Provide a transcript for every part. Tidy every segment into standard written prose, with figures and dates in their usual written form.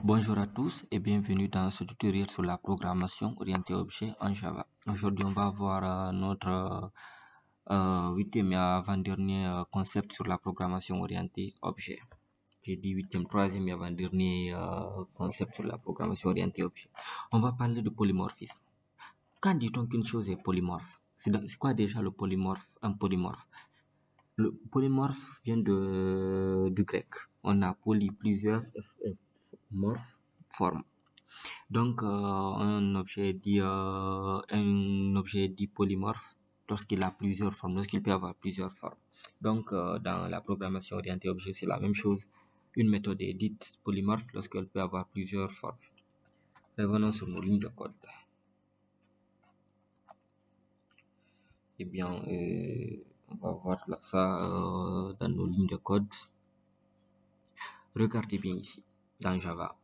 Bonjour à tous et bienvenue dans ce tutoriel sur la programmation orientée objet en Java. Aujourd'hui, on va voir notre huitième et avant-dernier concept sur la programmation orientée objet. J'ai dit huitième, troisième et avant-dernier concept sur la programmation orientée objet. On va parler de polymorphisme. Quand dit-on qu'une chose est polymorphe? C'est quoi déjà le polymorphe? Un polymorphe. Le polymorphe vient du grec. On a poly, plusieurs, morphe, forme. Donc, un objet dit polymorphe lorsqu'il a plusieurs formes, lorsqu'il peut avoir plusieurs formes. Donc, dans la programmation orientée objet, c'est la même chose. Une méthode est dite polymorphe lorsqu'elle peut avoir plusieurs formes. Revenons sur nos lignes de code. Eh bien, on va voir ça dans nos lignes de code. Regardez bien ici, dans Java.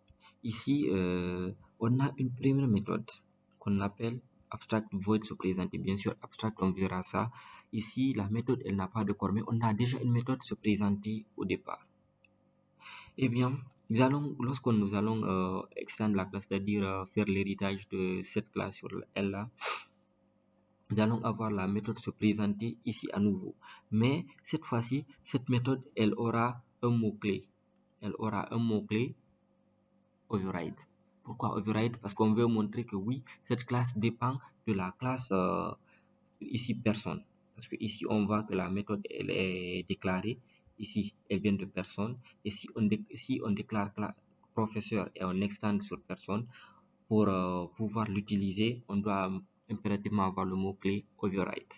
Ici, on a une première méthode qu'on appelle abstract void se présenter. Bien sûr, abstract, on verra ça. Ici, la méthode, elle n'a pas de corps, mais on a déjà une méthode se présenter au départ. Eh bien, lorsque nous allons extendre la classe, c'est-à-dire faire l'héritage de cette classe sur elle là, nous allons avoir la méthode se présenter ici à nouveau. Mais cette fois-ci, cette méthode, elle aura un mot-clé. Elle aura un mot-clé override. Pourquoi override? Parce qu'on veut montrer que oui, cette classe dépend de la classe ici personne. Parce que ici on voit que la méthode elle est déclarée. Ici elle vient de personne. Et si on déclare professeur et on extend sur personne, pour pouvoir l'utiliser, on doit impérativement avoir le mot-clé override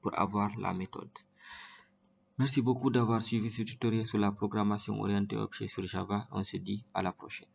pour avoir la méthode. Merci beaucoup d'avoir suivi ce tutoriel sur la programmation orientée objet sur Java. On se dit à la prochaine.